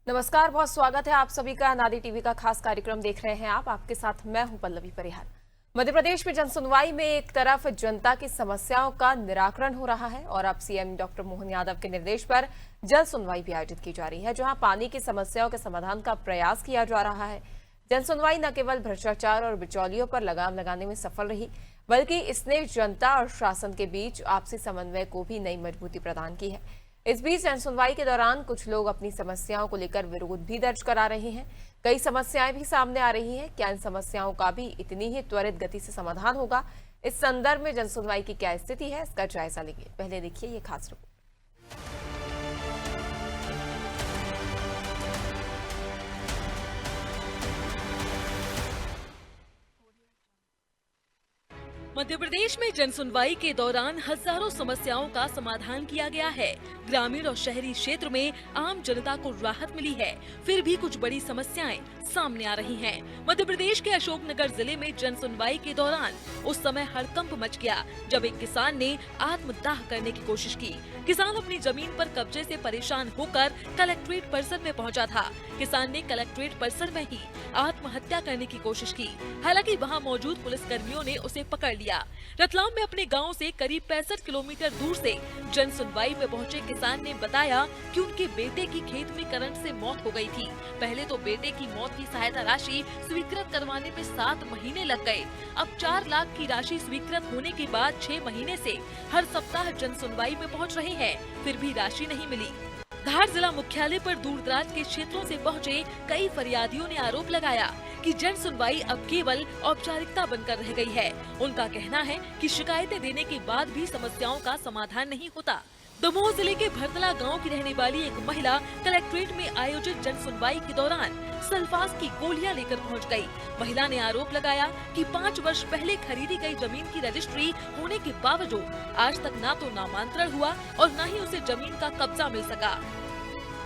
नमस्कार, बहुत स्वागत है आप सभी का। नारी टीवी का खास कार्यक्रम देख रहे हैं आप। आपके साथ मैं हूं पल्लवी परिहार। मध्य प्रदेश में जनसुनवाई में एक तरफ जनता की समस्याओं का निराकरण हो रहा है और अब सीएम डॉक्टर मोहन यादव के निर्देश पर जल सुनवाई भी आयोजित की जा रही है, जहां पानी की समस्याओं के समाधान का प्रयास किया जा रहा है। जनसुनवाई न केवल भ्रष्टाचार और बिचौलियों पर लगाम लगाने में सफल रही, बल्कि इसने जनता और शासन के बीच आपसी समन्वय को भी नई मजबूती प्रदान की है। इस बीच जनसुनवाई के दौरान कुछ लोग अपनी समस्याओं को लेकर विरोध भी दर्ज करा रहे हैं। कई समस्याएं भी सामने आ रही हैं। क्या इन समस्याओं का भी इतनी ही त्वरित गति से समाधान होगा? इस संदर्भ में जनसुनवाई की क्या स्थिति है, इसका जायजा लेंगे। पहले देखिए ये खास रिपोर्ट। मध्य प्रदेश में जनसुनवाई के दौरान हजारों समस्याओं का समाधान किया गया है। ग्रामीण और शहरी क्षेत्र में आम जनता को राहत मिली है, फिर भी कुछ बड़ी समस्याएं सामने आ रही हैं। मध्य प्रदेश के अशोकनगर जिले में जनसुनवाई के दौरान उस समय हड़कंप मच गया जब एक किसान ने आत्मदाह करने की कोशिश की। किसान अपनी जमीन पर कब्जे से परेशान होकर कलेक्ट्रेट परिसर में पहुंचा था। किसान ने कलेक्ट्रेट परिसर में ही आत्महत्या करने की कोशिश की। हालांकि वहां मौजूद पुलिस कर्मियों ने उसे पकड़ लिया। रतलाम में अपने गांव से करीब 65 किलोमीटर दूर से जन सुनवाई में पहुंचे किसान ने बताया कि उनके बेटे की खेत में करंट से मौत हो गई थी। पहले तो बेटे की मौत की सहायता राशि स्वीकृत करवाने में 7 महीने लग गए। अब 4 लाख की राशि स्वीकृत होने के बाद 6 महीने से हर सप्ताह जन सुनवाई में पहुंच रहे हैं, फिर भी राशि नहीं मिली। धार जिला मुख्यालय पर दूर दराज के क्षेत्रों से पहुंचे कई फरियादियों ने आरोप लगाया कि जन सुनवाई अब केवल औपचारिकता बनकर रह गई है। उनका कहना है कि शिकायतें देने के बाद भी समस्याओं का समाधान नहीं होता। दमोह जिले के भरतला गांव की रहने वाली एक महिला कलेक्ट्रेट में आयोजित जन सुनवाई के दौरान सल्फास की गोलियां लेकर पहुंच गई। महिला ने आरोप लगाया कि 5 वर्ष पहले खरीदी गई जमीन की रजिस्ट्री होने के बावजूद आज तक ना तो नामांतरण हुआ और न ही उसे जमीन का कब्जा मिल सका।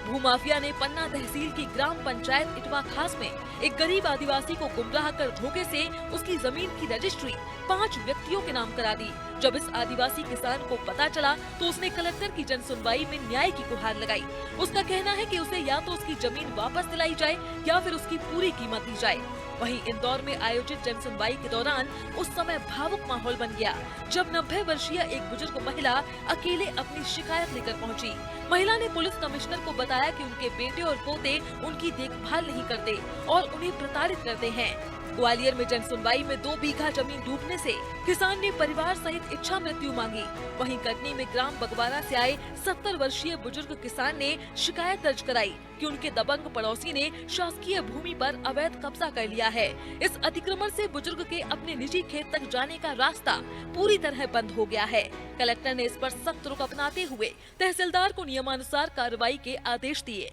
भूमाफिया ने पन्ना तहसील की ग्राम पंचायत इटवा खास में एक गरीब आदिवासी को गुमराह कर धोखे से उसकी जमीन की रजिस्ट्री 5 व्यक्तियों के नाम करा दी। जब इस आदिवासी किसान को पता चला तो उसने कलेक्टर की जन सुनवाई में न्याय की गुहार लगाई। उसका कहना है कि उसे या तो उसकी जमीन वापस दिलाई जाए या फिर उसकी पूरी कीमत दी जाए। वहीं इंदौर में आयोजित जन सुनवाई के दौरान उस समय भावुक माहौल बन गया जब 90 वर्षीय एक बुजुर्ग महिला अकेले अपनी शिकायत लेकर पहुंची। महिला ने पुलिस कमिश्नर को बताया कि उनके बेटे और पोते उनकी देखभाल नहीं करते और उन्हें प्रताड़ित करते हैं। ग्वालियर में जन सुनवाई में 2 बीघा जमीन डूबने से किसान ने परिवार सहित इच्छा मृत्यु मांगी। वहीं कटनी में ग्राम बगवारा से आए 70 वर्षीय बुजुर्ग किसान ने शिकायत दर्ज कराई कि उनके दबंग पड़ोसी ने शासकीय भूमि पर अवैध कब्जा कर लिया है। इस अतिक्रमण से बुजुर्ग के अपने निजी खेत तक जाने का रास्ता पूरी तरह बंद हो गया है। कलेक्टर ने इस पर सख्त रुख अपनाते हुए तहसीलदार को नियमानुसार कार्रवाई के आदेश दिए।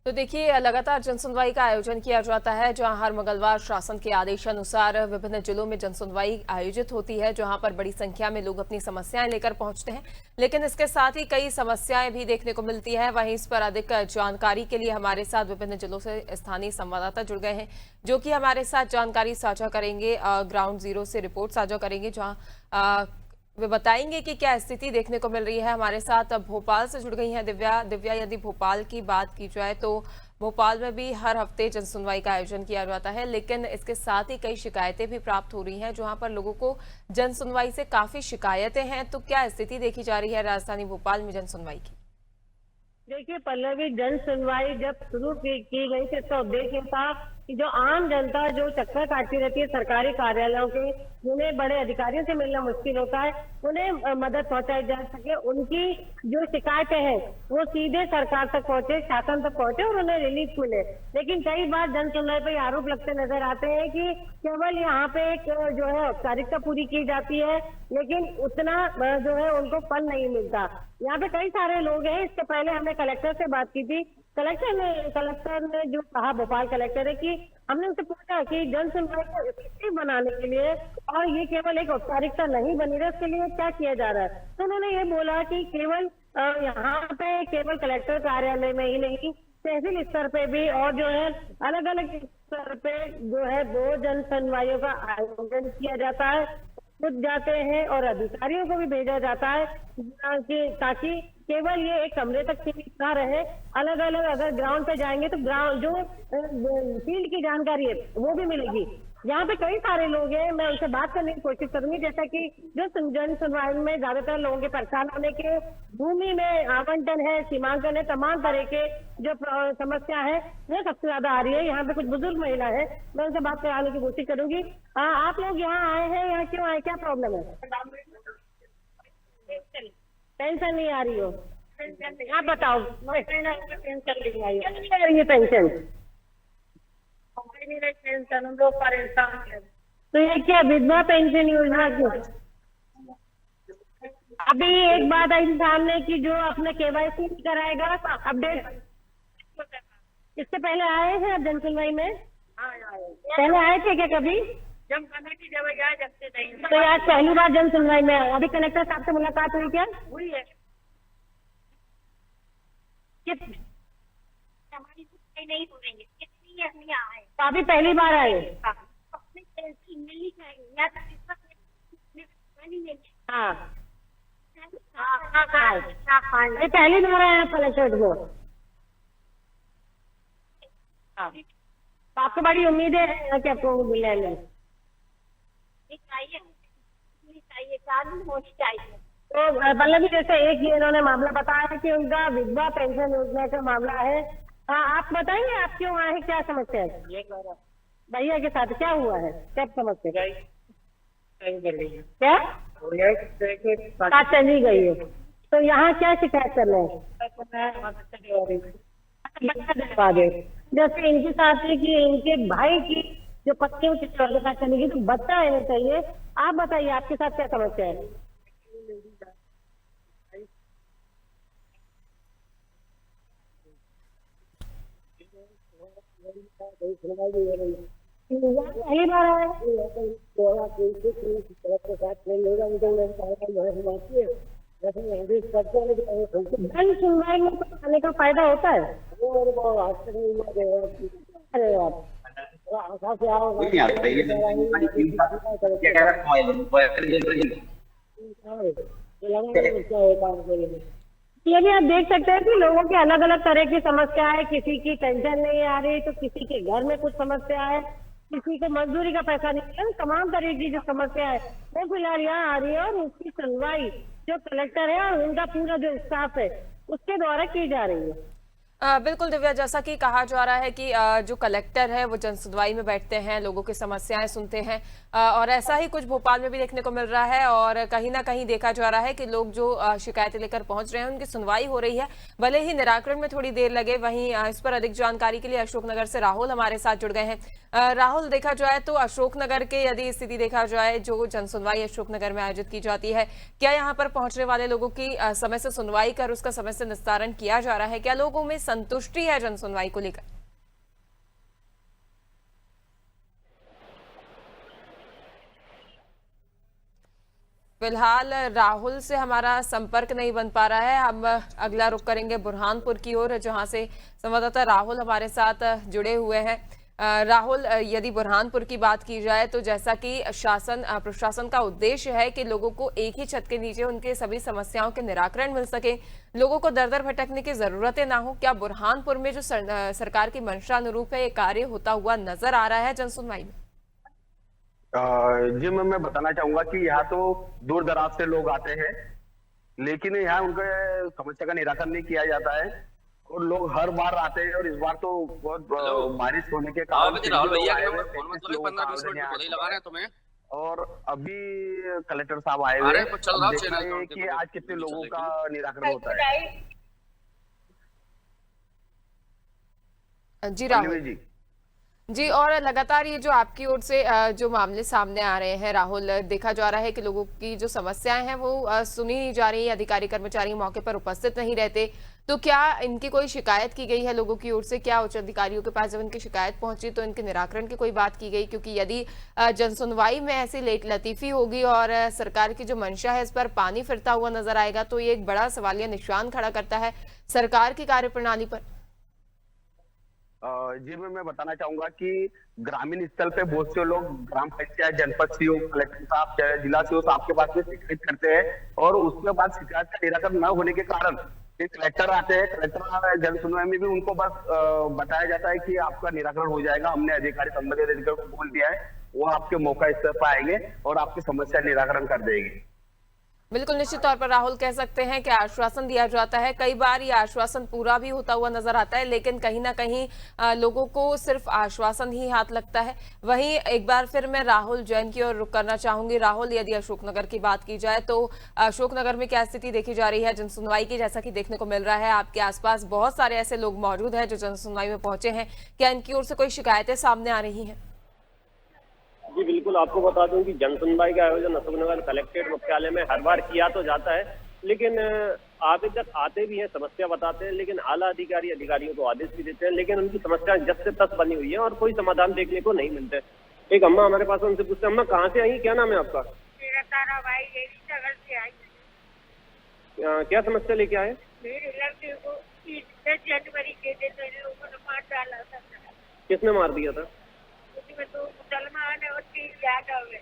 तो देखिए, लगातार जनसुनवाई का आयोजन किया जाता है, जहां हर मंगलवार शासन के आदेशानुसार विभिन्न जिलों में जनसुनवाई आयोजित होती है, जहां पर बड़ी संख्या में लोग अपनी समस्याएं लेकर पहुंचते हैं। लेकिन इसके साथ ही कई समस्याएं भी देखने को मिलती है। वहीं इस पर अधिक जानकारी के लिए हमारे साथ विभिन्न जिलों से स्थानीय संवाददाता जुड़ गए हैं, जो कि हमारे साथ जानकारी साझा करेंगे, ग्राउंड जीरो से रिपोर्ट साझा करेंगे, जहाँ वे बताएंगे कि क्या स्थिति देखने को मिल रही है। हमारे साथ अब भोपाल से जुड़ गई हैं दिव्या। यदि भोपाल की बात की जाए तो भोपाल में भी हर हफ्ते जनसुनवाई का आयोजन किया जाता है, लेकिन इसके साथ ही कई शिकायतें भी प्राप्त हो रही हैं, जहां पर लोगों को जनसुनवाई से काफी शिकायतें हैं। तो क्या स्थिति देखी जा रही है राजधानी भोपाल में जनसुनवाई की? देखिए पल्लवी, जन सुनवाई जब शुरू की गई थी तो उद्देश्य था कि जो आम जनता जो चक्कर काटती रहती है सरकारी कार्यालयों के, जिन्हें बड़े अधिकारियों से मिलना मुश्किल होता है, उन्हें मदद पहुंचाई जा सके। उनकी जो शिकायतें हैं वो सीधे सरकार तक पहुंचे, शासन तक पहुंचे और उन्हें रिलीफ मिले। लेकिन कई बार जन सुनवाई पर आरोप लगते नजर आते हैं कि केवल यहाँ पे एक जो है औपचारिकता पूरी की जाती है, लेकिन उतना जो है उनको फल नहीं मिलता। यहाँ पे कई सारे लोग हैं। इससे पहले हमने कलेक्टर से बात की थी। कलेक्टर ने जो कहा, भोपाल कलेक्टर है, कि हमने उनसे पूछा कि जन सुनवाई को इफेक्टिव बनाने के लिए और ये केवल एक औपचारिकता नहीं बनी रहे, इसके लिए क्या किया जा रहा है। तो उन्होंने ये बोला कि केवल यहाँ पे केवल कलेक्टर कार्यालय में ही नहीं, तहसील स्तर पे भी और जो है अलग अलग स्तर पे जो है वो जन सुनवाइयों का आयोजन किया जाता है। खुद जाते हैं और अधिकारियों को भी भेजा जाता है ताकि केवल ये एक कमरे तक सीमित ना रहे। अलग अलग अगर ग्राउंड पे जाएंगे तो ग्राउंड जो फील्ड की जानकारी है वो भी मिलेगी। यहाँ पे कई सारे लोग हैं, मैं उनसे बात करने की कोशिश करूंगी। जैसा कि जो जन सुनवाई में ज्यादातर लोगों के परेशान होने के भूमि में आवंटन है, सीमांकन है, तमाम तरह के जो समस्या है वो सबसे ज्यादा आ रही है। यहाँ पे कुछ बुजुर्ग महिला है, मैं उनसे बात कराने की कोशिश करूंगी। आप लोग यहाँ आए हैं, यहाँ क्यों आए, क्या प्रॉब्लम है? पेंशन नहीं आ रही हो? आप बताओ। पेंशन नहीं आ रही है पेंशन? पेंशन हम लोग परेशान हैं। तो ये क्या विधवा पेंशन योजना क्यों? अभी एक बात आई सामने की जो अपने केवाईसी कराएगा अपडेट, इससे पहले आए हैं आप जन सुनवाई में? पहले आए थे क्या कभी? जब कमेटी जब आए जब से नहीं। तो आज पहली बार जन सुनवाई में आए। अभी कलेक्टर साहब से मुलाकात हुई क्या? हुई है। हमारी नहीं सुनेंगे तो अभी पहली बार आए। मिलनी चाहिए या ये पहली बार आए आप कलेक्टर को? आपको बड़ी उम्मीद है कि आपको मिलेंगे? तो मतलब जैसे एक ये इन्होंने मामला बताया कि उनका विधवा पेंशन योजना का मामला है। आप बताएंगे आप क्यों आए हैं, क्या समस्या है? भैया के साथ क्या हुआ है, क्या समस्या? क्या बात चली गई है? तो यहाँ क्या शिकायत कर रहे हैं? जैसे इनके साथ है कि इनके भाई की जो पत्नी के साथ चली गई, तो बच्चा रहना चाहिए। आप बताइए आपके साथ क्या समस्या है? पहली बार आए जन सुनवाई में कुछ आने का फायदा होता है? अरे ये भी आप देख सकते हैं कि लोगों की अलग अलग तरह की समस्या है। किसी की पेंशन नहीं आ रही तो किसी के घर में कुछ समस्या है, किसी को मजदूरी का पैसा नहीं मिला। तमाम तरह की जो समस्या है वो फिलहाल यहाँ आ रही है और उसकी सुनवाई जो कलेक्टर है और उनका पूरा जो स्टाफ है उसके द्वारा की जा रही है। बिल्कुल दिव्या, जैसा कि कहा जा रहा है कि जो कलेक्टर है वो जन सुनवाई में बैठते हैं, लोगों की समस्याएं सुनते हैं और ऐसा ही कुछ भोपाल में भी देखने को मिल रहा है। और कहीं ना कहीं देखा जा रहा है कि लोग जो शिकायतें लेकर पहुंच रहे हैं उनकी सुनवाई हो रही है, भले ही निराकरण में थोड़ी देर लगे। वहीं इस पर अधिक जानकारी के लिए अशोकनगर से राहुल हमारे साथ जुड़ गए हैं। राहुल, देखा जाए तो अशोकनगर के यदि स्थिति देखा जाए, जो जन सुनवाई अशोकनगर में आयोजित की जाती है, क्या यहाँ पर पहुंचने वाले लोगों की समय से सुनवाई कर उसका समय से निस्तारण किया जा रहा है? क्या लोगों में संतुष्टि है जन सुनवाई को लेकर? फिलहाल राहुल से हमारा संपर्क नहीं बन पा रहा है। हम अगला रुख करेंगे बुरहानपुर की ओर, जहां से संवाददाता राहुल हमारे साथ जुड़े हुए हैं। राहुल, यदि बुरहानपुर की बात की जाए तो जैसा कि शासन प्रशासन का उद्देश्य है कि लोगों को एक ही छत के नीचे उनके सभी समस्याओं के निराकरण मिल सके, लोगों को दर दर भटकने की जरूरतें ना हो, क्या बुरहानपुर में जो सरकार की मंशा अनुरूप है ये कार्य होता हुआ नजर आ रहा है जन सुनवाई में? जी मैं बताना चाहूंगा कि यहाँ तो दूर दराज से लोग आते हैं, लेकिन यहाँ उनके समस्या का निराकरण नहीं किया जाता है और लोग हर बार आते हैं। और इस बार तो बहुत बारिश होने के कारण और अभी कलेक्टर साहब आए हुए हैं कि आज कितने लोगों का निराकरण होता है। जी राहुल जी, और लगातार ये जो आपकी ओर से जो मामले सामने आ रहे हैं राहुल, देखा जा रहा है कि लोगों की जो समस्याएं हैं वो सुनी नहीं जा रही, अधिकारी कर्मचारी मौके पर उपस्थित नहीं रहते। तो क्या इनकी कोई शिकायत की गई है लोगों की ओर से? क्या उच्च अधिकारियों के पास जब इनकी शिकायत पहुंची तो इनके निराकरण की कोई बात की गई? क्योंकि यदि जनसुनवाई में ऐसी लेट लतीफी होगी और सरकार की जो मंशा है इस पर पानी फिरता हुआ नजर आएगा तो ये एक बड़ा सवालिया निशान खड़ा करता है सरकार की कार्यप्रणाली पर। जी मैं बताना चाहूंगा कि ग्रामीण स्तर पे बहुत से लोग ग्राम पंचायत, जनपद सीओ, कलेक्टर साहब, चाहे जिला सीओ साहब के पास में शिकायत करते हैं, और उसके बाद शिकायत का निराकरण न होने के कारण फिर कलेक्टर आते हैं। कलेक्टर जन सुनवाई में भी उनको बस बताया जाता है कि आपका निराकरण हो जाएगा, हमने अधिकारी संबंधित अधिकारी को बोल दिया है, वो आपके मौका स्तर पर आएंगे और आपकी समस्या निराकरण कर देंगे। बिल्कुल निश्चित तौर पर राहुल कह सकते हैं कि आश्वासन दिया जाता है, कई बार ये आश्वासन पूरा भी होता हुआ नजर आता है, लेकिन कहीं ना कहीं लोगों को सिर्फ आश्वासन ही हाथ लगता है। वहीं एक बार फिर मैं राहुल जैन की ओर रुख करना चाहूंगी। राहुल, यदि अशोकनगर की बात की जाए तो अशोकनगर में क्या स्थिति देखी जा रही है जनसुनवाई की? जैसा कि देखने को मिल रहा है आपके आसपास बहुत सारे ऐसे लोग मौजूद हैं जो जनसुनवाई में पहुंचे हैं, क्या इनकी ओर से कोई शिकायतें सामने आ रही हैं? जी बिल्कुल, आपको बता दूं कि जनसुनवाई का आयोजन अशोकनगर कलेक्ट्रेट मुख्यालय में हर बार किया तो जाता है, लेकिन आवेदक आते भी हैं, समस्या बताते हैं, लेकिन आला अधिकारियों को आदेश भी देते हैं, लेकिन उनकी समस्या जस से तस बनी हुई है और कोई समाधान देखने को नहीं मिलते। एक अम्मा हमारे पास, उनसे पूछते हैं, अम्मा कहाँ से आई, क्या नाम है आपका? मेरा तारा भाई नगर से आई। क्या समस्या लेके आए? मेरे लड़के को 10 जनवरी के दिन लोगों ने मार डाला था। किसने मार दिया था? उसमें 2 मुसलमान है और 3 यादव है।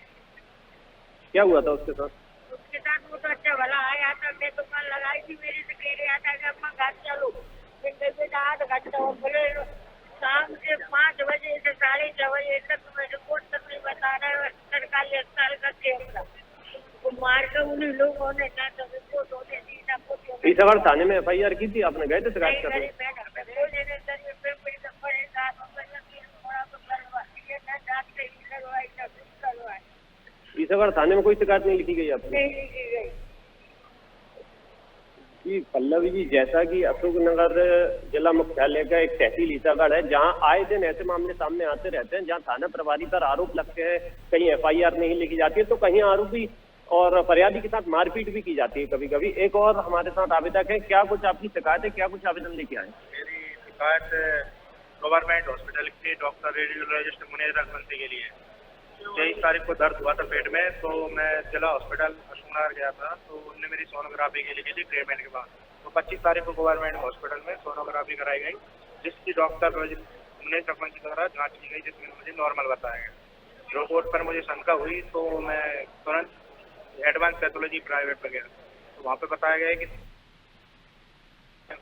क्या हुआ था उसके साथ? उसके साथ वो तो अच्छा भला आया था, मैं दुकान लगाई थी, मेरे से कह रहा था कि अम्मा घर चलो, बेटा आधा घंटा और बोले शाम से 5 बजे से 6:30 बजे तक मैं रिपोर्ट तक नहीं बता रहा है सरकारी अस्पताल का कैमरा वो मार कर उन्हीं लोगों ने ना तो रिपोर्ट होने दी ना कुछ। ईसागढ़ थाने में FIR की थी आपने? गए थे शिकायत करने? ईसागढ़ थाने में कोई शिकायत नहीं लिखी गई आपने? नहीं लिखी गई। जी पल्लवी जी, जैसा कि अशोकनगर जिला मुख्यालय का एक तहसील ईसागढ़ है, जहां आए दिन ऐसे मामले सामने आते रहते हैं, जहां थाना प्रभारी पर आरोप लगते हैं, कहीं FIR नहीं लिखी जाती है तो कहीं आरोपी और फरियादी के साथ मारपीट भी की जाती है कभी कभी। एक और हमारे साथ आवेदक है, क्या कुछ आपकी शिकायत है, क्या कुछ आवेदन लेके आए? मेरी शिकायत गवर्नमेंट हॉस्पिटल के डॉक्टर रेडियोलॉजिस्ट मुनीर रघुवंशी के लिए। 23 तारीख को दर्द हुआ था पेट में, तो मैं जिला हॉस्पिटल अशोकनगर गया था, तो उन्होंने मेरी सोनोग्राफी के लिए की थी ट्रीटमेंट के बाद। तो 25 तारीख को गवर्नमेंट हॉस्पिटल में सोनोग्राफी कराई गई, जिसकी डॉक्टर मुनीर रघुवंशी द्वारा जाँच की गई, जिसमें मुझे नॉर्मल बताया गया। रिपोर्ट पर मुझे शंका हुई तो मैं तुरंत एडवांस पैथोलॉजी प्राइवेट पर गया, तो वहाँ पे बताया गया कि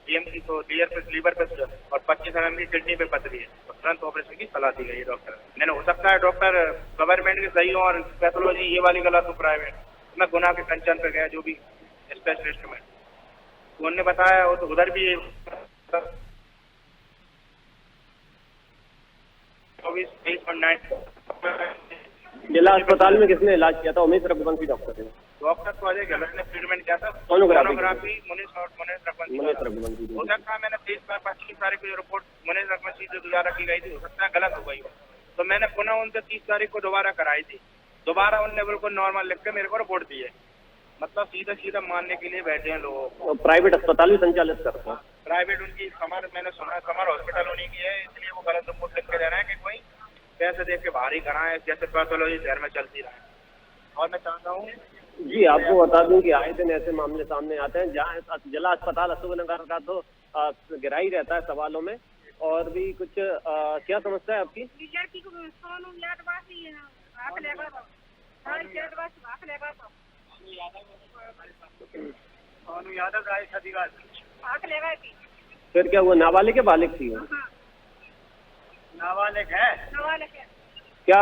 DMC तो लीवर पे और 25 mm की किडनी पे पथरी है, तो तुरंत ऑपरेशन की सलाह दी गई डॉक्टर। मैंने हो सकता है डॉक्टर गवर्नमेंट की सही हो और पैथोलॉजी ये वाली गलत हो प्राइवेट। मैं गुना के कंचन पे गया, जो भी स्पेशलिस्ट में, तो उन्होंने बताया वो तो उधर भी 24-23.9 जिला अस्पताल में किसने इलाज किया था? उमेश रघुवंशी डॉक्टर ने। डॉक्टर तो अजय गहलोत ने ट्रीटमेंट किया था, सोनोग्राफी मुनीर रघुवंशी। हो सकता है मैंने 25 तारीख को जो रिपोर्ट मुनीर रघुवंशी जो दोबारा की गई थी, हो सकता है गलत हो गई हो, तो मैंने पुनः उनसे 30 तारीख को दोबारा कराई थी। दोबारा उनने बिल्कुल नॉर्मल लिख के मेरे को रिपोर्ट दी है। मतलब सीधा मानने के लिए बैठे हैं लोग। प्राइवेट अस्पताल भी संचालित करते हैं? प्राइवेट उनकी कमर, मैंने सुना है कमर हॉस्पिटल उन्हीं की है, इसलिए वो गलत रिपोर्ट लिख के दे रहे हैं कि कोई पैसे देख के बाहर ही कराएं, जैसे पैथोलॉजी शहर में चलती रहे। और मैं चाहता हूँ जी आपको बता दूं कि आए दिन ऐसे मामले सामने आते हैं, जहां जिला अस्पताल अशोकनगर का तो गिरा ही रहता है सवालों में। और भी कुछ क्या समस्या है आपकी? फिर क्या हुआ? नाबालिग के बालिग थी? नाबालिग है। क्या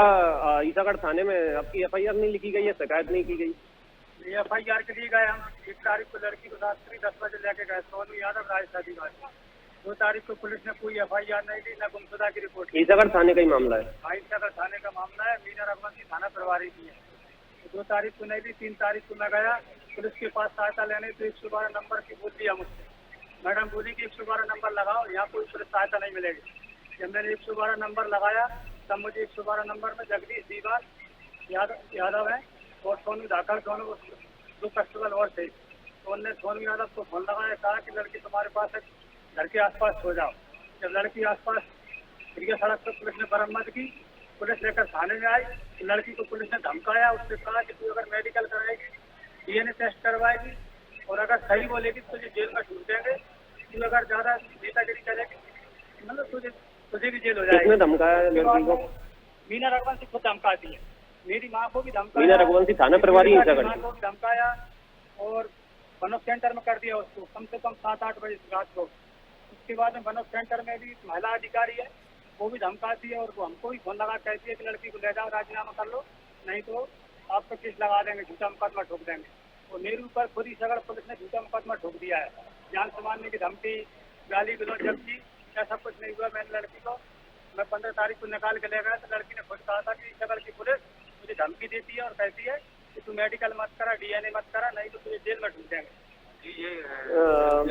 ईसागढ़ थाने में आपकी FIR नहीं लिखी गई है, शिकायत नहीं की गई? FIR के लिए गए हम 1 तारीख को, लड़की को रात्रि 10 बजे लेके गए, सोनू यादव राजस्थान अधिकारी। 2 तारीख को पुलिस ने कोई FIR नहीं दी, न गुमशुदा की रिपोर्ट। ईसागढ़ थाने का ही मामला है? ईसागढ़ थाने का मामला है, मीना रघुवंशी थाना प्रभारी की है। 2 तारीख को नहीं दी, 3 तारीख को मैं गया पुलिस के पास सहायता लेने, तो 112 नंबर की बोल दिया मुझसे। मैडम बोली कि 112 नंबर लगाओ, यहाँ कोई पुलिस सहायता नहीं मिलेगी। जब मैंने 112 नंबर लगाया, तब मुझे 112 नंबर में जगदीश दीवार यादव है और सोनू धाकड़, दोनों 2 कस्टमर और थे। तो उन्होंने सोनू यादव को फोन लगाया, कहा कि लड़की तुम्हारे पास है, घर के आसपास सो जाओ। जब लड़की आसपास क्रिया सड़क पर पुलिस ने बरामद की, पुलिस लेकर थाने में आई, तो लड़की को पुलिस ने धमकाया, उससे कहा कि तू अगर मेडिकल कराएगी, DNA टेस्ट करवाएगी और अगर सही बोलेगी तो तुझे जेल में छूट देंगे, तू अगर ज्यादा नेतागिरी करेगी मतलब तुझे तुझे भी जेल हो किसने जाएगी। धमकाया लड़की को? मीना रघुवंशी खुद धमकाती है, मेरी माँ को भी धमकाया। मीना रघुवंशी थाना प्रभारी मेरी हिंसा माँ करती को भी धमकाया और बनों सेंटर में कर दिया उसको कम से कम 7-8 बजे रात को। उसके बाद में बनों सेंटर में भी महिला अधिकारी है, वो भी धमकाती है और वो हमको भी फोन लगा कहती है कि लड़की को ले जाओ, राजीनामा कर लो, नहीं तो आप पे केस लगा देंगे, झूठा मुकदमा ठोक देंगे। और मेरे ऊपर खुद ही सगड़ पुलिस ने झूठा मुकदमा ठोक दिया है, जान से मारने की धमकी, गाली गलौज जबकि ऐसा कुछ नहीं हुआ। मैंने लड़की को मैं 15 तारीख को निकाल के ले गया तो लड़की ने खुद कहा था कि सगड़ की पुलिस मुझे धमकी देती है और कहती है कि तू मेडिकल मत करा, DNA मत करा, नहीं तो तुझे जेल में ढूंढ देंगे।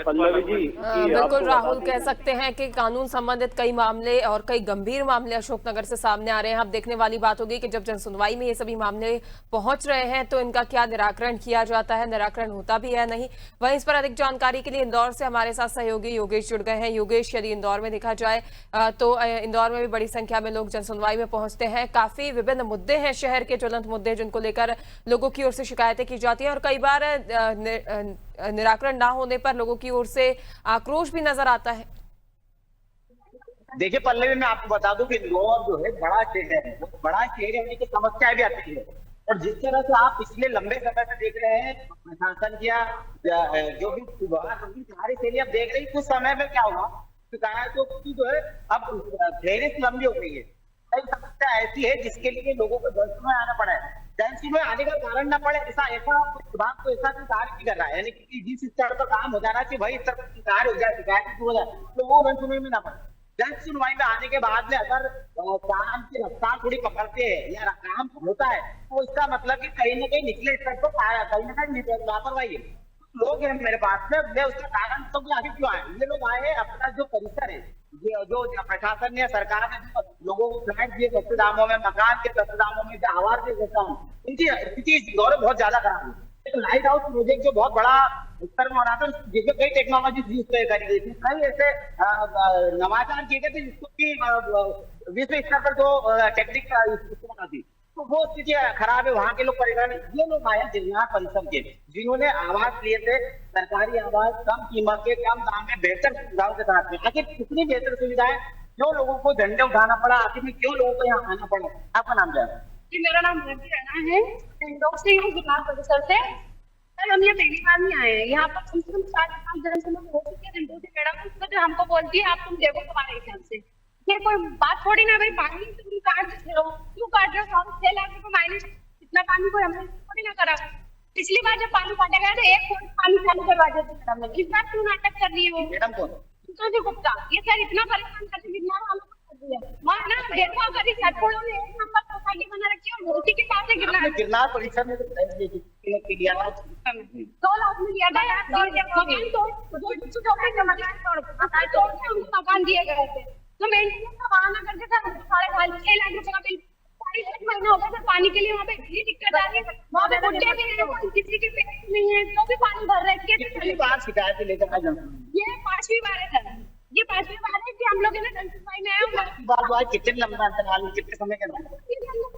पल्लवी जी कि बिल्कुल आपको राहुल, बता कह दें- सकते हैं कि कानून संबंधित कई मामले और कई गंभीर मामले अशोकनगर से सामने आ रहे हैं। अब देखने वाली बात होगी कि जब जनसुनवाई में ये सभी मामले पहुंच रहे हैं तो इनका क्या निराकरण किया जाता है, निराकरण होता भी है नहीं। वहीं इस पर अधिक जानकारी के लिए इंदौर से हमारे साथ सहयोगी योगेश जुड़ गए हैं। योगेश, यदि इंदौर में देखा जाए तो इंदौर में भी बड़ी संख्या में लोग जनसुनवाई में पहुंचते हैं। काफी विभिन्न मुद्दे हैं, शहर के ज्वलंत मुद्दे जिनको लेकर लोगों की ओर से शिकायतें की जाती है और कई बार निराकरण ना होने पर लोगों की ओर से आक्रोश भी नजर आता है। देखिए पल्लवी, मैं आपको बता दूं कि इंदौर जो है बड़ा शहर है, वो बड़ा शहर होने की समस्याएं भी आती है। और जिस तरह से आप पिछले लंबे समय से देख रहे हैं प्रशासन या जो भी विभाग होगी सारी शैली आप देख रहे हैं, कुछ समय में क्या हुआ शिकायतों की जो है अब फेहरिस्त लंबी हो गई है। कई समस्या ऐसी है जिसके लिए लोगों को जनसुनवाई आना पड़ा है। जनसुनवाई आने का कारण न पड़े ऐसा विभाग को ऐसा कार्य नहीं कर रहा है, यानी कि जिस स्तर पर काम हो जाना चाहिए वही स्तर पर कार्य हो जाए, शिकायत हो जाए तो वो जनसुनवाई में ना पड़े। जन सुनवाई में आने के बाद में अगर काम की रफ्तार थोड़ी पकड़ते हैं या काम होता है तो इसका मतलब कि कहीं ना कहीं निचले स्तर पर कहीं ना कहीं लापरवाही है। लोग हैं मेरे पास में, मैं उसका कारण तो आगे क्यों आए, ये लोग आए हैं अपना जो परिसर है जो प्रशासन ने सरकार ने जो लोगों को फ्लैट दिए सस्ते दामों में, मकान के सस्ते दामों में, जो आवास के सस्ते दामों, इनकी स्थिति इंदौर में बहुत ज्यादा खराब है। एक लाइट हाउस प्रोजेक्ट जो बहुत बड़ा स्तर में हो रहा था जिसमें कई टेक्नोलॉजी यूज करी गई थी, कई ऐसे नवाचार किए गए थे जिसको की विश्व स्तर पर जो टेक्निक इस्तेमाल थी, तो वो स्थिति खराब है, वहां के लोग परेशान है। ये लोग आए जिन्हां परिसर के जिन्होंने आवास लिए थे, सरकारी आवास कम कीमत के कम दाम में बेहतर सुविधाओं के साथ में, आखिर कितनी बेहतर सुविधाएं क्यों लोगों को झंडे उठाना पड़ा, आखिर में क्यों लोगों को यहाँ आना पड़ा? आपका नाम क्या है? जी मेरा नाम भक्ति राणा है, इंदौर से हूँ, जिला परिसर से। सर हम ये पहली बार नहीं आए हैं, यहाँ पर कम से कम 4-5 जनसुनवाई हो चुकी है। रिंटू जी मैडम उसको हमको बोलती है आप तुम देखो तुम्हारे हिसाब से, ये कोई बात थोड़ी ना भाई, पानी तुम काट रहे हो, क्यों काट रहे हो? 6 लाख रुपए माइनस, इतना पानी कोई हमने थोड़ी ना करा। पिछली बार जब पानी काटा गया था 1 फुट पानी चालू करवा दिया था मैडम ने, इस बार क्यों नाटक कर रही हो? मैडम कौन? जी गुप्ता, ये सर इतना परेशान करते जितना हम वहाँ ना देखो अगर इस सटकोड़ों ने 1 नंबर सोसाइटी बना रखी है और उसी के पास है गिरनार परिसर में 2 लाख में लिया था यार, मकान तोड़ के हमको मकान दिए गए थे, तो मेंटेनेंस का बहाना करके सर 6.5 लाख रुपए का बिल 2.5 महीना हो गया सर। पानी के लिए वहाँ पे इतनी दिक्कत आ रही है, वहाँ पे गुड्डे भी हैं, किसी के पेट नहीं है तो भी पानी भर रहे हैं। कितनी बार शिकायत लेकर आए जनसुनवाई? ये 5वीं बार है सर, ये 5वीं बार है कि हम लोग ना जनसुनवाई में आए। बार बार कितने लंबा अंतराल में, कितने समय के अंदर?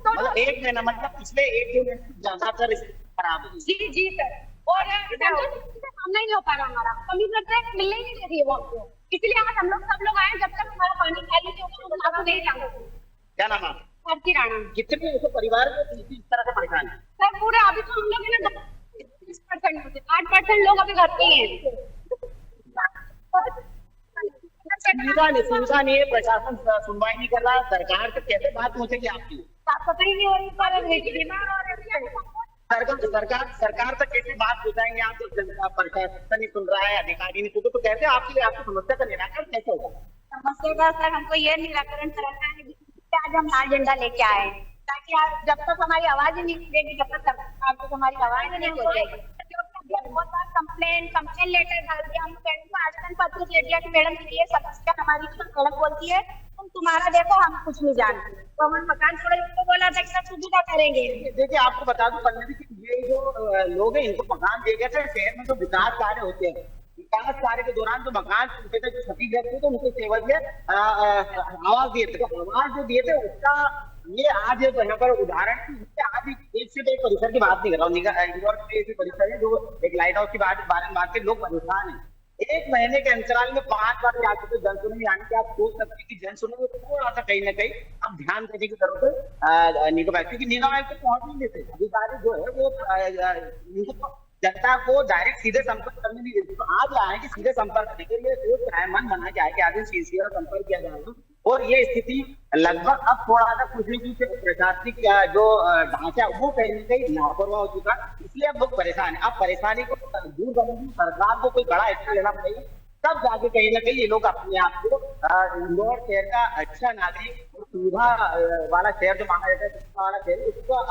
मतलब 1 महीना, मतलब पिछले 1-2 महीने ज्यादातर खराब है। जी जी सर, और सामना ही नहीं हो पा रहा हमारा, कमिश्नर से मिलने ही नहीं दे रही है वो हमको, इसलिए आज हम लोग सब लोग आए, जब तक हमारा पानी खाली नहीं होगा तो आपको नहीं जाऊंगा। क्या नाम है? भक्ति राणा। कितने ऐसे परिवार में इस तरह से परेशान है? सर पूरे अभी तो हम लोग है ना 10% 8% लोग अभी घर पे ही हैं। सुविधा नहीं है, प्रशासन सुनवाई नहीं कर रहा, सरकार से कैसे बात पहुंचेगी आपकी? पता ही नहीं हो रही पर बीमार हो रहे हैं। सरकार तक कैसे बात पहुंचाएंगे आप? तो प्रशासन नहीं सुन रहा है, अधिकारी नहीं सुन, तो कैसे आपकी समस्या का निराकरण कैसे होगा? समस्या का सर हमको ये निराकरण कराना है कि आज हम लाल झंडा लेके आए, ताकि आज जब तक हमारी आवाज ही नहीं उठेगी जब तक सरकार तक हमारी आवाज नहीं हो जाएगी। बहुत बार कंप्लेन लेटर डाल दिया, हम आवेदन पत्र दे दिया कि मैडम ये समस्या हमारी, मैडम बोलती है तुम तुम्हारा देखो हम कुछ नहीं जानते, तो हम मकान छोड़े तो बोला था कि सुविधा करेंगे। देखिए आपको बता दूं पल्लवी कि ये जो लोग हैं इनको मकान दिए गए थे, शहर में जो विकास कार्य होते हैं, विकास कार्य के दौरान जो मकान उनके थे, जो क्षतिग्रस्त थे, तो उनके सेवक में आवाज दिए थे, तो आवाज जो दिए थे उसका ये आज यहाँ पर उदाहरण, आज एक से एक परिसर की बात नहीं कर रहा हूँ, इंदौर में ऐसे परिसर है जो एक लाइट हाउस की बारे में बात के लोग परेशान है, एक महीने के अंतराल में 5 बार या तो जन सुनवाई, यानी कि आप सोच सकते हैं कि जन सुनवाई को थोड़ा सा कहीं ना कहीं अब ध्यान देने की जरूरत है निगम आयुक्त, क्योंकि निगम आयुक्त तो पहुंच नहीं देते, अधिकारी जो है वो जनता को डायरेक्ट सीधे संपर्क करने नहीं देते। तो आज आए कि सीधे संपर्क करने के लिए सोच रहा है, मन बना के आए कि आज सीसीआर संपर्क किया जाएगा, और ये स्थिति लगभग अब थोड़ा सा कुछ भी प्रशासनिक जो ढांचा वो कहीं ना कहीं लापरवाह हो चुका, इसलिए अब लोग परेशान है। अब परेशानी को दूर करने के लिए सरकार को कोई बड़ा एक्शन लेना पड़ेगा, तब जाके कहीं ना कहीं ये लोग अपने आप को इंदौर शहर का अच्छा नागरिक और सुविधा वाला शहर जो माना जाता है, सुविधा वाला शहर,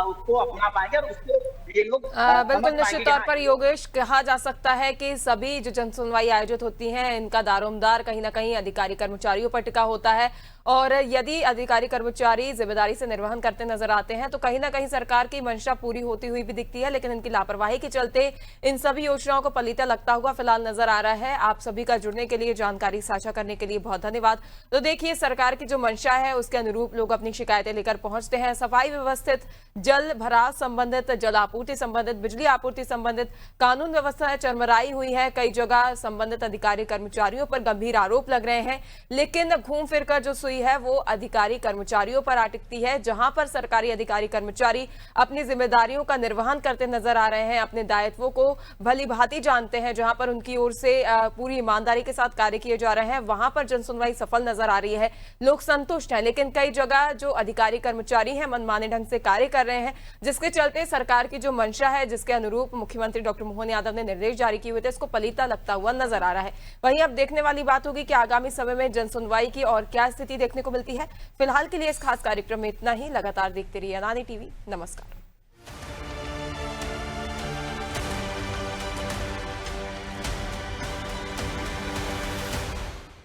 उसको अपना पाएंगे और उसको ये लोग बिल्कुल निश्चित तौर पर योगेश, कहा जा सकता है कि सभी जो जन सुनवाई आयोजित होती हैं इनका दारोमदार कहीं ना कहीं अधिकारी कर्मचारियों पर टिका होता है, और यदि अधिकारी कर्मचारी जिम्मेदारी से निर्वहन करते नजर आते हैं तो कहीं ना कहीं सरकार की मंशा पूरी होती हुई भी दिखती है, लेकिन इनकी लापरवाही के चलते इन सभी योजनाओं को पलीता लगता हुआ फिलहाल नजर आ रहा है। आप सभी का जुड़ने के लिए, जानकारी साझा करने के लिए बहुत धन्यवाद। तो देखिए, सरकार की जो मंशा है उसके अनुरूप लोग अपनी शिकायतें लेकर पहुंचते हैं। सफाई व्यवस्थित, जल भराव संबंधित, जल आपूर्ति संबंधित, बिजली आपूर्ति संबंधित कानून व्यवस्था चरमराई हुई है। कई जगह संबंधित अधिकारी कर्मचारियों पर गंभीर आरोप लग रहे हैं, लेकिन घूम फिरकर जो सुई है वो अधिकारी कर्मचारियों पर अटकती है। जहां पर सरकारी अधिकारी कर्मचारी अपनी जिम्मेदारियों का निर्वहन करते नजर आ रहे हैं, अपने दायित्वों को भली भांति जानते हैं, जहां पर उनकी ओर से पूरी ईमानदारी के साथ कार्य किए जा रहे हैं, वहां पर जनसुनवाई सफल नजर आ रही है, लोग संतुष्ट हैं। लेकिन कई जगह जो अधिकारी कर्मचारी हैं मनमाने ढंग से कार्य कर रहे हैं, जिसके चलते सरकार की जो मंशा है, जिसके अनुरूप मुख्यमंत्री डॉक्टर मोहन यादव ने निर्देश जारी किए हुए थे, इसको पलीता लगता हुआ नजर आ रहा है। वहीं अब देखने वाली बात होगी कि आगामी समय में जनसुनवाई की और क्या स्थिति देखने को मिलती है। फिलहाल के लिए इस खास कार्यक्रम में इतना ही। लगातार देखते रहिए अडानी टीवी। नमस्कार।